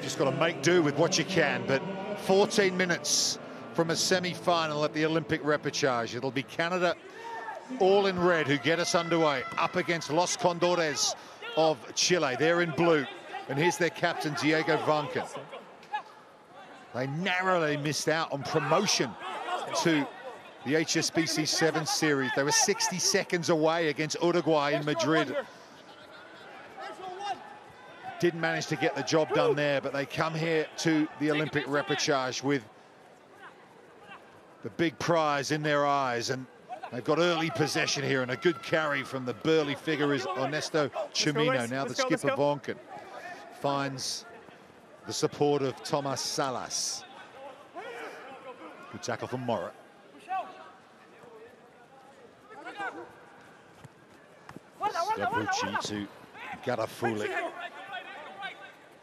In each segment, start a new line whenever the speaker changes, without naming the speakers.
just got to make do with what you can, but 14 minutes from a semi-final at the Olympic repechage. It'll be Canada, all in red, who get us underway, up against Los Condores of Chile. They're in blue, and here's their captain, Diego Vonken. They narrowly missed out on promotion to the HSBC Sevens series. They were 60 seconds away against Uruguay in Madrid. Didn't manage to get the job done there, but they come here to the Olympic repechage with the big prize in their eyes, and they've got early possession here, and a good carry from the burly figure is Ernesto Chimino. Now the skipper Vonken finds the support of Thomas Salas. Good tackle from Mora. Strabucci to Garafulik.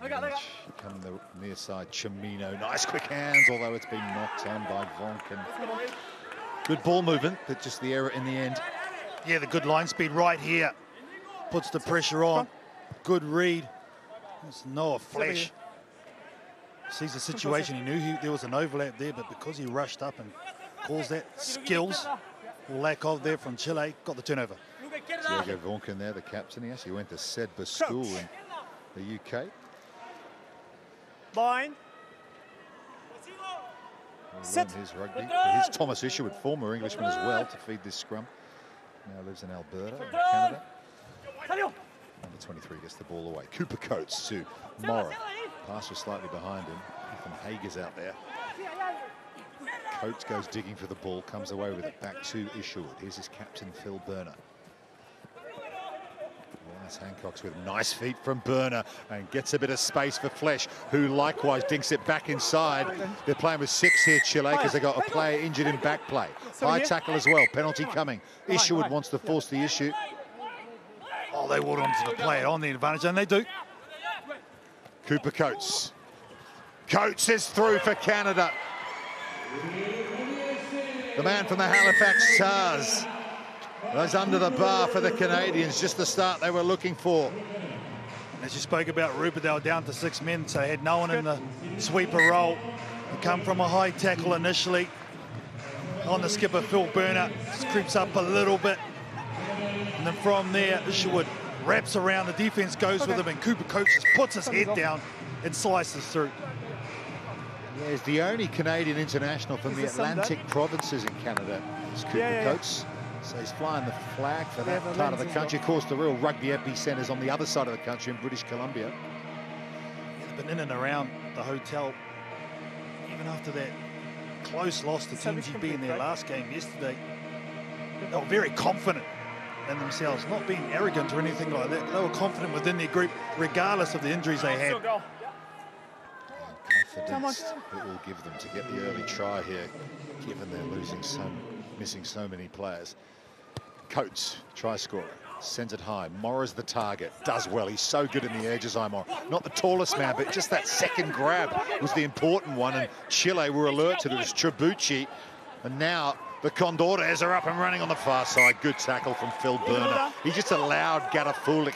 Come the near side, Chimino. Nice quick hands, although it's been knocked on by Vonken. Good ball movement, but just the error in the end.
Yeah, the good line speed right here. Puts the pressure on. Good read. It's Noah Flesh. Sees the situation. He knew there was an overlap there, but because he rushed up and caused that, skills or lack of there from Chile, got the turnover.
Diego Vonken there, the captain. He actually went to Sedba School in the UK.
Line.
Sit. His rugby. Here's Thomas Isherwood, former Englishman as well, to feed this scrum. Now lives in Alberta, in Canada. Number 23 gets the ball away. Cooper Coates to Mora. Pass was slightly behind him. Ethan Hager's out there. Coates goes digging for the ball, comes away with it back to Isherwood. Here's his captain, Phil Burner. Hancock's with nice feet from Burner and gets a bit of space for Flesh, who likewise dinks it back inside. They're playing with 6 here, Chile, because they got a player injured in back play. High tackle as well, penalty coming. Isherwood wants to force the issue.
Oh, they wanted to play it on the advantage, and they do.
Cooper Coates. Coates is through for Canada. The man from the Halifax Stars was under the bar for the Canadians, just the start they were looking for.
As you spoke about, Rupert, they were down to 6 men, so they had no one in the sweeper role. They come from a high tackle initially. On the skipper, Phil Burner, just creeps up a little bit. And then from there, Isherwood wraps around, the defense goes with him, and Cooper Coates just puts his head down and slices through.
Yeah, he's the only Canadian international from the Atlantic provinces in Canada. It's Cooper Coates. So he's flying the flag for that part of the country. Of course, the real rugby epicentre's on the other side of the country in British Columbia.
Yeah, they've been in and around the hotel, even after that close loss to Team GB in their last game yesterday. They were very confident in themselves, not being arrogant or anything like that. They were confident within their group, regardless of the injuries they had.
Confidence it will give them to get the early try here, given they're missing so many players. Coates, try scorer, sends it high. Mora's the target, does well. He's so good in the air, Josiah Mora. Not the tallest man, but just that second grab was the important one, and Chile were alert to it. It was Strabucci, and now the Condores are up and running on the far side. Good tackle from Phil Burner. He just allowed Garafulik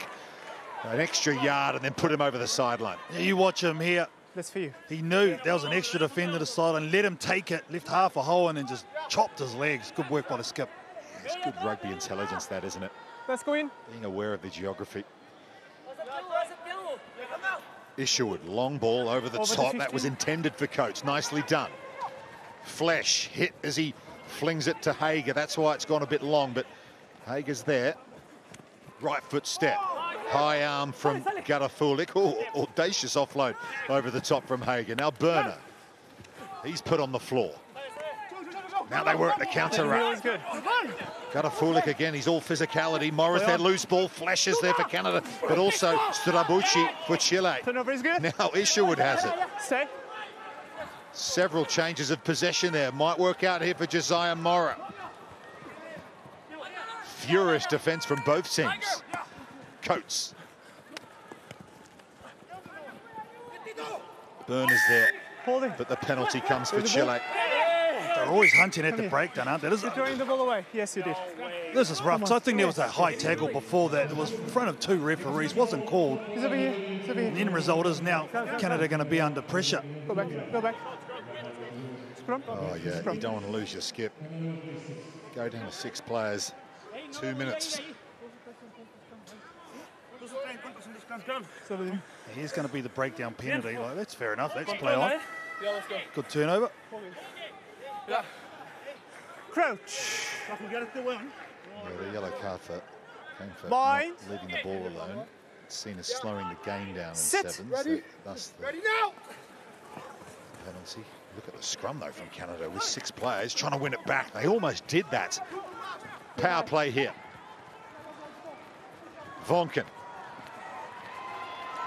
an extra yard and then put him over the sideline.
Yeah, you watch him here.
That's for you.
He knew there was an extra defender to the side and let him take it, left half a hole and then just chopped his legs. Good work by the skip.
It's good rugby intelligence, that, isn't it?
Let's go in.
Being aware of the geography. Isherwood, long ball over the top. That was intended for Coates. Nicely done. Flesh hit as he flings it to Hager. That's why it's gone a bit long, but Hager's there. Right foot step. High arm from Garafulik. Oh, audacious offload over the top from Hager. Now Burner. He's put on the floor. Now they work the counter-rack. Garafulik again, he's all physicality. Morris there, loose ball, flashes there for Canada, but also Strabucci for Chile. Now Isherwood has it.
Stay.
Several changes of possession there. Might work out here for Josiah Mora. Furious defense from both teams. Coates. Burner's there, but the penalty comes for Chile.
They're always hunting at the breakdown, aren't they?
You're throwing the ball away. Yes, you did.
This is rough. So I think there was that high tackle before that. It was in front of 2 referees. Wasn't called.
He's over here. He's over here.
The end result is now Canada going to be under pressure.
Go back. Go back. Scrum.
Oh, yeah, you don't want to lose your skip. Go down to 6 players. 2 minutes.
Here's going to be the breakdown penalty. Like, that's fair enough. Let's play on. Good turnover.
Crouch.
Yeah, the yellow card came for
Bind.
not leaving the ball alone. It's seen as slowing the game down in
Sit.
sevens.
Ready.
Thus the
Ready now.
penalty. Look at the scrum, though, from Canada with 6 players trying to win it back. They almost did that. Power play here. Vonken.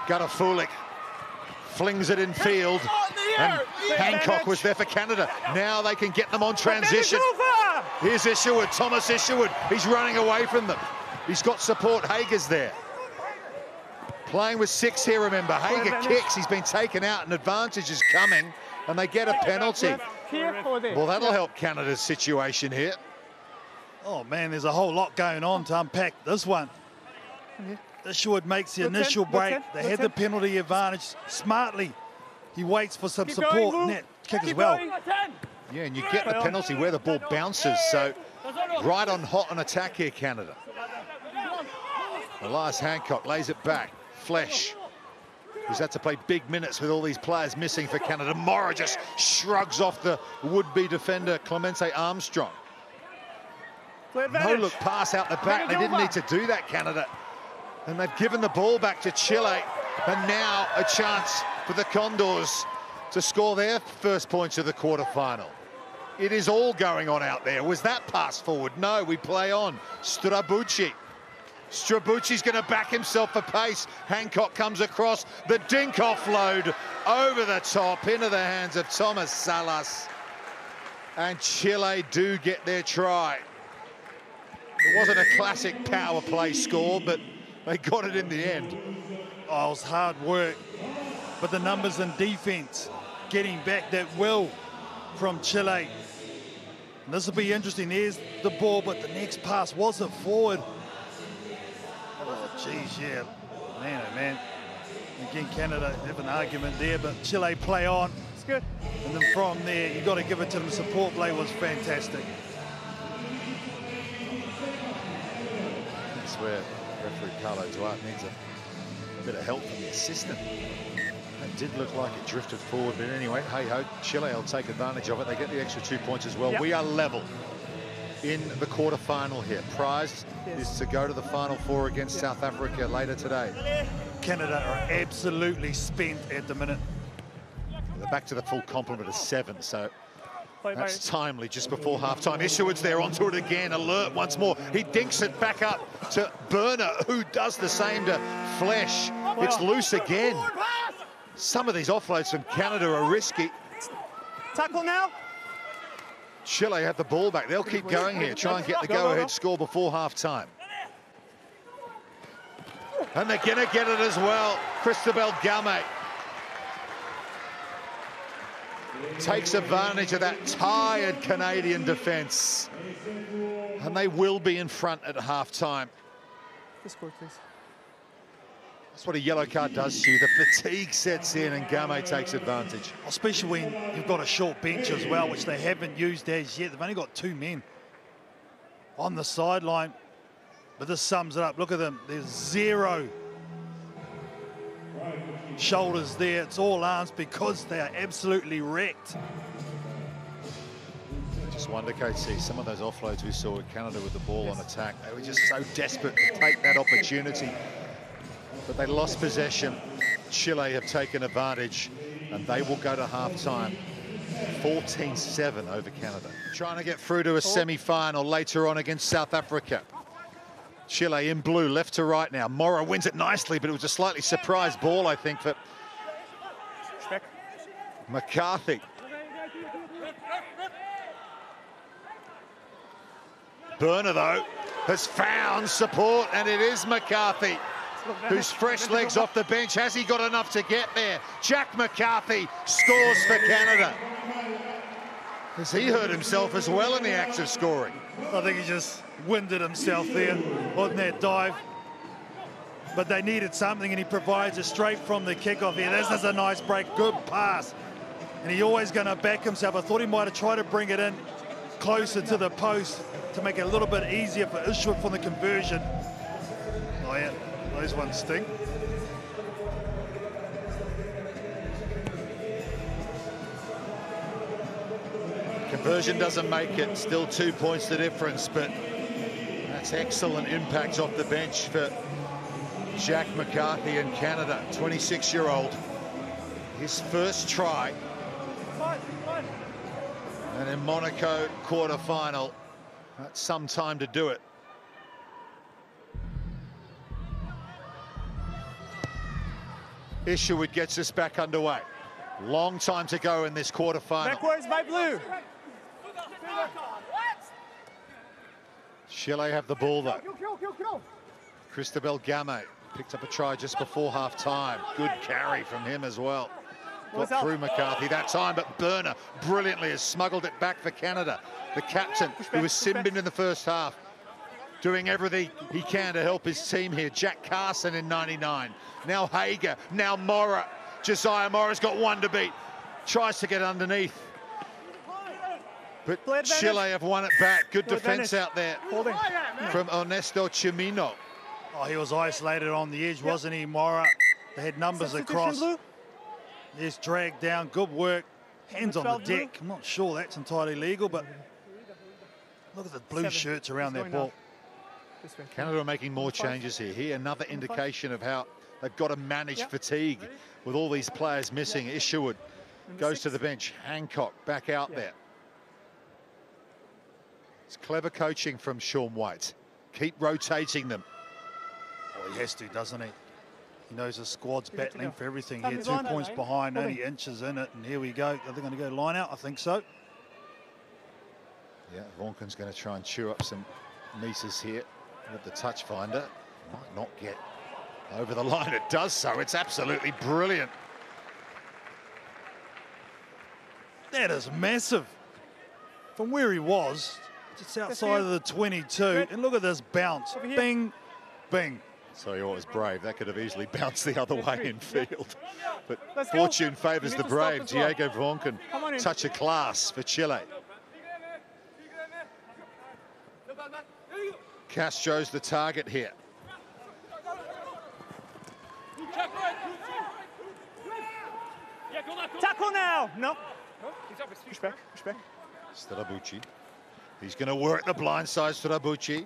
Garafulik flings it in field. And Hancock was there for Canada. Now they can get them on transition. Here's Isherwood, Thomas Isherwood. He's running away from them. He's got support. Hager's there. Playing with 6 here, remember. Hager kicks. He's been taken out. An advantage is coming. And they get a penalty. Well, that'll help Canada's situation here.
Oh, man, there's a whole lot going on to unpack this one. Isherwood makes the initial break. They had the penalty advantage smartly. He waits for some support. Net kick as well.
Yeah, and you get the penalty where the ball bounces. So right on hot on attack here, Canada. Elias Hancock lays it back. Flesh, who's had to play big minutes with all these players missing for Canada. Morra just shrugs off the would-be defender, Clemente Armstrong. No look pass out the back. They didn't need to do that, Canada. And they've given the ball back to Chile. And now a chance for the Condors to score their first points of the quarterfinal. It is all going on out there. Was that pass forward? No, we play on. Strabucci. Strabucci's going to back himself for pace. Hancock comes across. The dink offload over the top into the hands of Thomas Salas. And Chile do get their try. It wasn't a classic power play score, but they got it in the end.
Oh, it was hard work. But the numbers in defense, getting back that will from Chile. And this will be interesting. There's the ball, but the next pass wasn't forward. Oh, geez, yeah. Man, oh, man. Again, Canada have an argument there, but Chile play on.
It's good.
And then from there, you've got to give it to them. The support play was fantastic.
That's where referee Carlo Duarte needs a bit of help from the assistant. It did look like it drifted forward, but anyway, hey-ho, Chile will take advantage of it. They get the extra 2 points as well. Yep. We are level in the quarterfinal here. Prize is to go to the Final Four against South Africa later today.
Canada are absolutely spent at the minute.
They're back to the full complement of 7, so that's timely just before halftime. Isherwood's there, onto it again, alert once more. He dinks it back up to Burner, who does the same to Flesh. It's loose again. Some of these offloads from Canada are risky.
Tackle now.
Chile have the ball back. They'll keep going here, try and get the go-ahead score before half-time. And they're going to get it as well. Cristobal Game takes advantage of that tired Canadian defence. And they will be in front at half-time.
Score, please.
That's what a yellow card does to you. The fatigue sets in and Game takes advantage.
Especially when you've got a short bench as well, which they haven't used as yet. They've only got 2 men on the sideline. But this sums it up. Look at them. There's 0 shoulders there. It's all arms because they are absolutely wrecked.
Just wonder, KC, some of those offloads we saw with Canada with the ball on attack, they were just so desperate to take that opportunity. But they lost possession. Chile have taken advantage, and they will go to half-time 14-7 over Canada. Trying to get through to a semi-final later on against South Africa. Chile in blue, left to right now. Morra wins it nicely, but it was a slightly surprise ball, I think, for McCarthy. Burner, though, has found support, and it is McCarthy, who's fresh legs off the bench. Has he got enough to get there? Jack McCarthy scores for Canada. Has he hurt himself as well in the act of scoring?
I think he just winded himself there on that dive. But they needed something, and he provides it straight from the kickoff here. This is a nice break, good pass. And he's always going to back himself. I thought he might have tried to bring it in closer to the post to make it a little bit easier for Isherwood from the conversion. Oh yeah, those ones stink.
Conversion doesn't make it, still 2 points the difference, but that's excellent impact off the bench for Jack McCarthy in Canada, 26-year-old. His first try. And in Monaco quarter-final, that's some time to do it. Isherwood gets us back underway. Long time to go in this quarter-final.
Backwards by blue.
Chile have the ball, though. Cristobal Game picked up a try just before half-time. Good carry from him as well. Got through McCarthy that time, but Burner brilliantly has smuggled it back for Canada. The captain, who was Simbin in the first half, doing everything he can to help his team here. Jack Carson in 99. Now Hager, now Morra. Josiah Morra's got one to beat. Tries to get underneath. But Chile have won it back. Good defence out there from Ernesto Chimino.
Oh, he was isolated on the edge, wasn't he, Morra? They had numbers across. Yes, dragged down, good work. Hands on the deck. I'm not sure that's entirely legal, but look at the blue shirts around their ball.
Canada are making more changes here. Here, another indication of how they've got to manage fatigue with all these players missing. Isherwood goes to the bench. Hancock back out there. It's clever coaching from Sean White. Keep rotating them.
Oh, he has to, doesn't he? He knows the squad's battling for everything here. 2 points behind, only inches in it, and here we go. Are they going to go line out? I think so.
Yeah, Vaughan's going to try and chew up some meters here with the touch finder. Might not get over the line. It does so. It's absolutely brilliant.
That is massive. From where he was, just outside of the 22. And look at this bounce. Bing, bing.
So he was brave. That could have easily bounced the other way in field. But fortune favours the brave. Diego Vaughan, touch of class for Chile. Castro's the target here.
Tackle now. No. Push back. Push back.
Strabucci. He's going to work the blind side, Strabucci.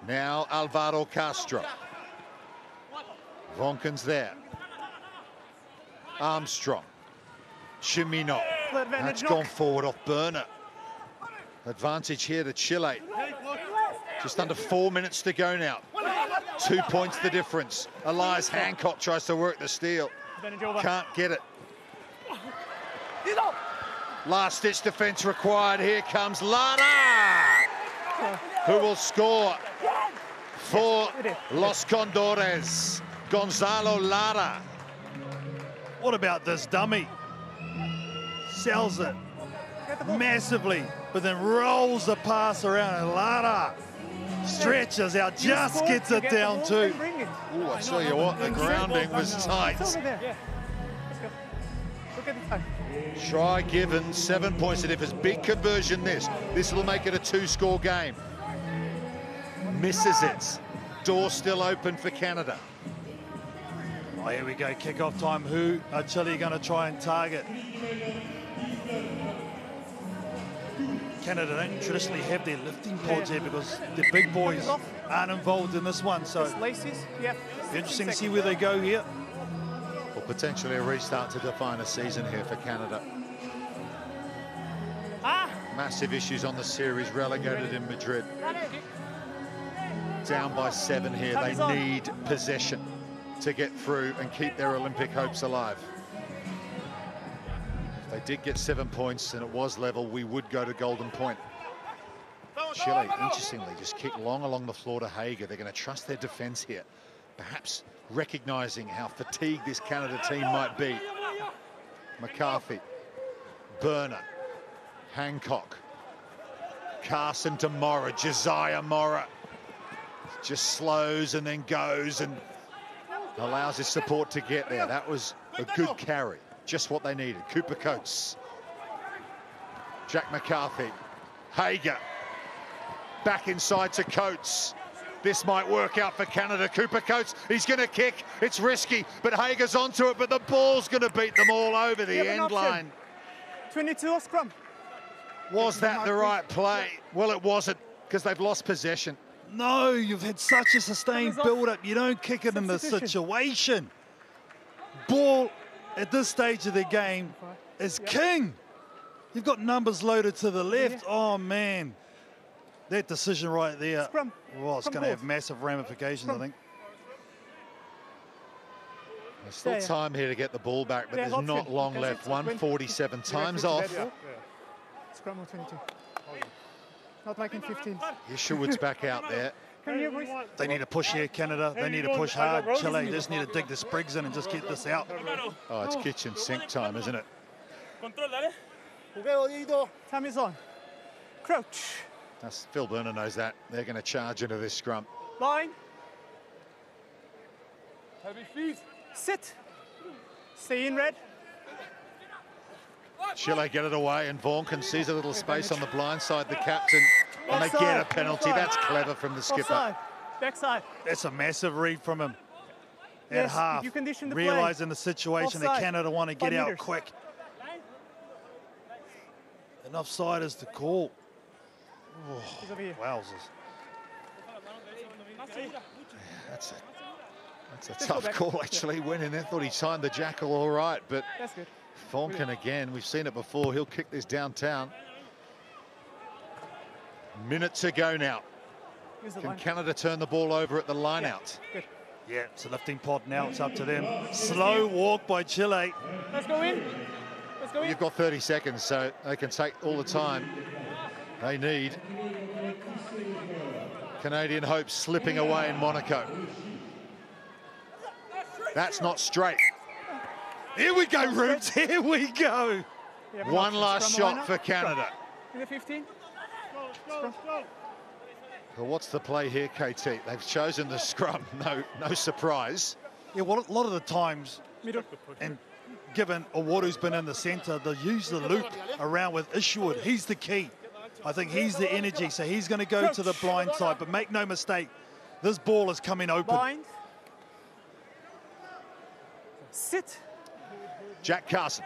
Now Alvaro Castro. Vaughan's there. Armstrong. Chimino. That's gone forward off Burner. Advantage here to Chile. Just under 4 minutes to go now. 2 points the difference. Elias Hancock tries to work the steal. Can't get it. Last-ditch defence required. Here comes Lara, who will score for Los Condores. Gonzalo Lara.
What about this dummy? Sells it massively, but then rolls the pass around, and Lara stretches out, just gets it down too.
Oh, I tell you what, the grounding was tight. Try given, 7 points to difference. Big conversion this. This will make it a 2-score game. Misses it. Door still open for Canada.
Oh, here we go, kick-off time. Who are Chile going to try and target? Canada don't traditionally have their lifting pods here because the big boys aren't involved in this one. So interesting to see where they go here.
Well, potentially a restart to define a season here for Canada. Massive issues on the series, relegated in Madrid. Down by 7 here. They need possession to get through and keep their Olympic hopes alive. If they did get 7 points and it was level, we would go to golden point. Chile, interestingly, just kick long along the floor to Hager. They're going to trust their defence here, perhaps recognising how fatigued this Canada team might be. McCarthy, Burner, Hancock. Carson to Morra. Josiah Morra just slows and then goes and allows his support to get there. That was a good carry. Just what they needed. Cooper Coates. Jack McCarthy. Hager. Back inside to Coates. This might work out for Canada. Cooper Coates, he's going to kick. It's risky, but Hager's onto it, but the ball's going to beat them all over the end line.
22 or scrum.
Was that the right play? Well, it wasn't, because they've lost possession.
No, you've had such a sustained build-up. You don't kick it in the situation. Ball at this stage of the game is king. You've got numbers loaded to the left. Oh, man. That decision right there, well, it's going to have massive ramifications, I think.
There's still time here to get the ball back, but there's not long left. 1:47, time's off.
Scrum on 22. Not like in 15.
Isherwood's back out there.
They need to push here, Canada. They need to push hard. Chile just need to dig the sprigs in and just get this out.
Oh, it's kitchen sink time, isn't it?
Time is on. Crouch.
Phil Burner knows that. They're going to charge into this scrum.
Line. Sit. Stay in red.
Chile get it away, and Vaughan sees a little space on the blind side, the captain, and they get a penalty. That's clever from the skipper.
Backside.
That's a massive read from him at half. Realising the situation that Canada want to get out quick. And offside is the call. Oh, wowzers.
That's a tough call, actually. Went in there, thought he timed the jackal all right, but Vaughan again, we've seen it before. He'll kick this downtown. Minute to go now. Can Canada turn the ball over at the line out?
Yeah, it's a lifting pod now. It's up to them. Slow walk by Chile.
Let's go in. Let's go in.
You've got 30 seconds, so they can take all the time they need. Canadian hope slipping away in Monaco. That's not straight.
Here we go, Roots. Here we go.
One last shot for Canada.
In the 15.
Well, what's the play here, KT? They've chosen the scrum. No surprise.
Yeah, well, a lot of the times, and given Awaru's been in the centre, they use the loop around with Isherwood. He's the key. I think he's the energy, so he's going to go to the blind side. But make no mistake, this ball is coming open.
Blind. Sit.
Jack Carson.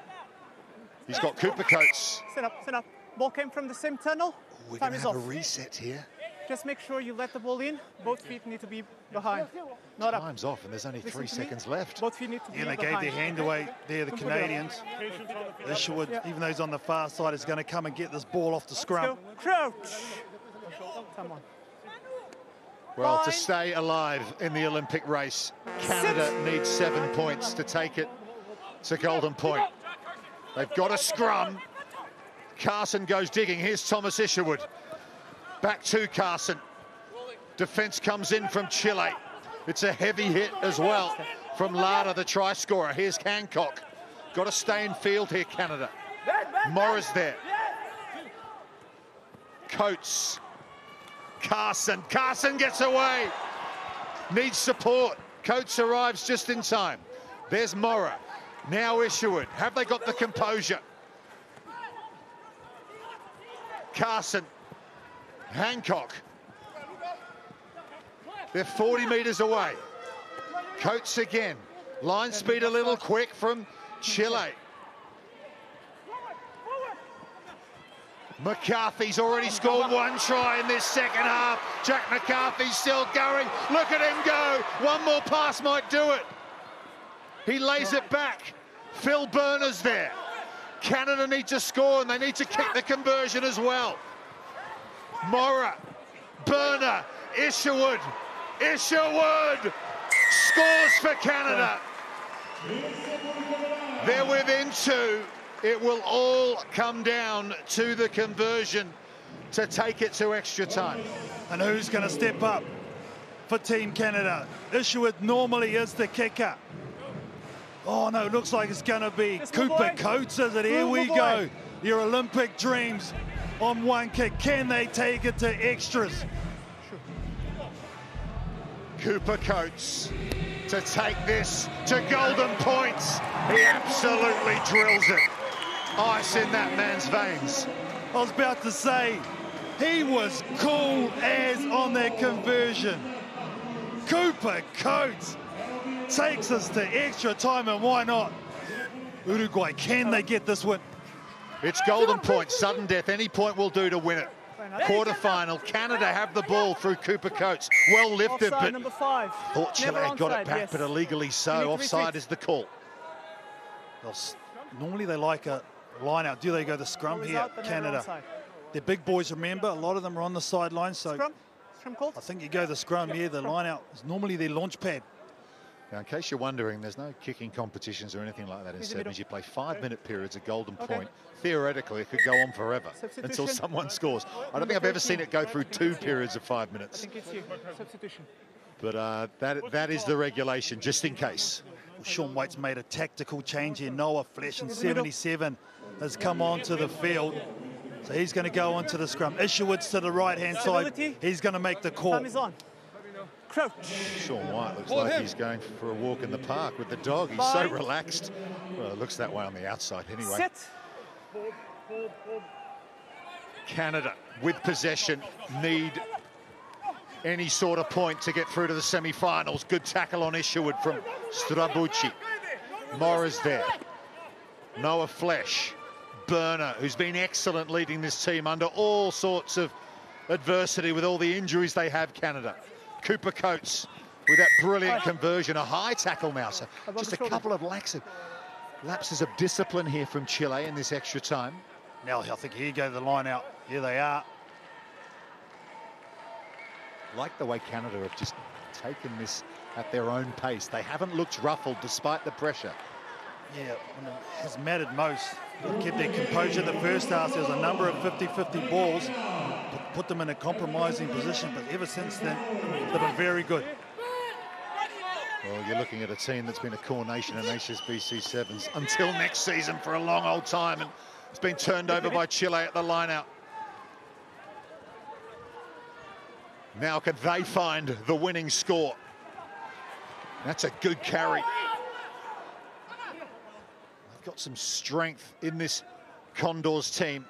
He's got Cooper Coates.
Sit up, sit up. Ball came from the same tunnel.
We're going to have a reset here.
Just make sure you let the ball in. Both feet need to be behind, not up.
Time's off, and there's only 3 seconds left.
Both feet need to be
behind. Yeah, they gave their hand away there, the Canadians. Isherwood, even though he's on the far side, is going to come and get this ball off the scrum.
Crouch. Come on.
Well, to stay alive in the Olympic race, Canada needs 7 points to take it to Golden Point. They've got a scrum. Carson goes digging. Here's Thomas Isherwood. Back to Carson. Defence comes in from Chile. It's a heavy hit as well from Lara, the try scorer. Here's Hancock. Got to stay in field here, Canada. Morris there. Coates. Carson. Carson gets away. Needs support. Coates arrives just in time. There's Morra. Now Isherwood. Have they got the composure? Carson. Hancock. They're 40 metres away. Coates again. Line speed a little quick from Chile. McCarthy's already scored one try in this second half. Jack McCarthy's still going. Look at him go. One more pass might do it. He lays it back. Phil Burner's there. Canada need to score, and they need to kick the conversion as well. Morra, Burner, Isherwood. Isherwood scores for Canada. They're within 2. It will all come down to the conversion to take it to extra time.
And who's going to step up for Team Canada? Isherwood normally is the kicker. Oh, no, it looks like it's going to be Cooper Coates, is it? Here we go. Your Olympic dreams on one kick. Can they take it to extras?
Cooper Coates to take this to golden points. He absolutely drills it. Ice in that man's veins.
I was about to say, he was cool as on that conversion. Cooper Coates takes us to extra time, and why not? Uruguay, can they get this win?
It's golden point, sudden death. Any point will do to win it. Quarter-final, Canada have the ball through Cooper Coates. Well lifted,
Offside,
but
number 5.
thought Chile had got it back,
yes.
but illegally so. Offside is the call.
Well, normally they like a line out. Do they go the scrum here, Canada? They're big boys, remember. A lot of them are on the sideline, so
Scrum called?
I think you go the scrum here. The line out is normally their launch pad.
Now, in case you're wondering, there's no kicking competitions or anything like that in Sevens. You play 5-minute periods at golden point. Theoretically, it could go on forever until someone scores. I don't think I've ever seen it go through 2 periods of 5 minutes.
I think it's you. Substitution.
But that is the regulation, just in case.
Well, Sean White's made a tactical change here. Noah Flesh in 77 has come onto the field. So he's going to go onto the scrum. Isherwood's to the right-hand side. He's going to make the call.
Time is on. Crouch.
Sean White looks like he's going for a walk in the park with the dog. He's so relaxed. Well, it looks that way on the outside anyway.
Set.
Canada with possession need any sort of point to get through to the semi-finals. Good tackle on Isherwood from Strabucci. Morris there. Noah Flesh. Burner, who's been excellent leading this team under all sorts of adversity with all the injuries they have, Canada. Cooper Coates with that brilliant conversion, a high tackle now. So just a couple of lapses of discipline here from Chile in this extra time.
Now I think here you go the line out. Here they are.
Like the way Canada have just taken this at their own pace. They haven't looked ruffled despite the pressure.
Yeah, when it has mattered most. They kept their composure the first half. There was a number of 50-50 balls. Put them in a compromising position, but ever since then, they've been very good.
Well, you're looking at a team that's been a core nation in HSBC Sevens until next season for a long old time, and it's been turned over by Chile at the line-out. Now can they find the winning score? That's a good carry. They've got some strength in this Condors team.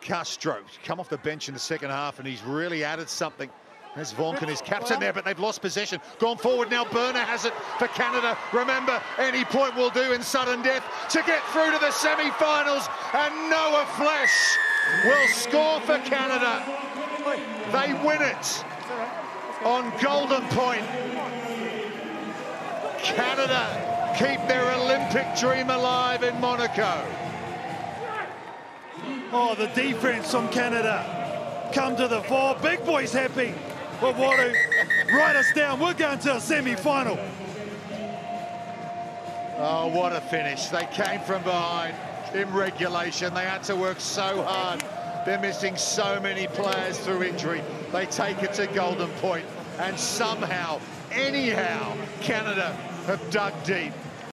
Castro come off the bench in the second half, and he's really added something. There's Vonken, his captain there, but they've lost possession. Gone forward now, Burner has it for Canada. Remember, any point will do in sudden death to get through to the semi-finals, and Noah Flesh will score for Canada. They win it on golden point. Canada keep their Olympic dream alive in Monaco.
Oh, the defense from Canada come to the fore. Big boys happy. But Waru, write us down. We're going to a semi-final.
Oh, what a finish. They came from behind in regulation. They had to work so hard. They're missing so many players through injury. They take it to golden point, and somehow, anyhow, Canada have dug deep.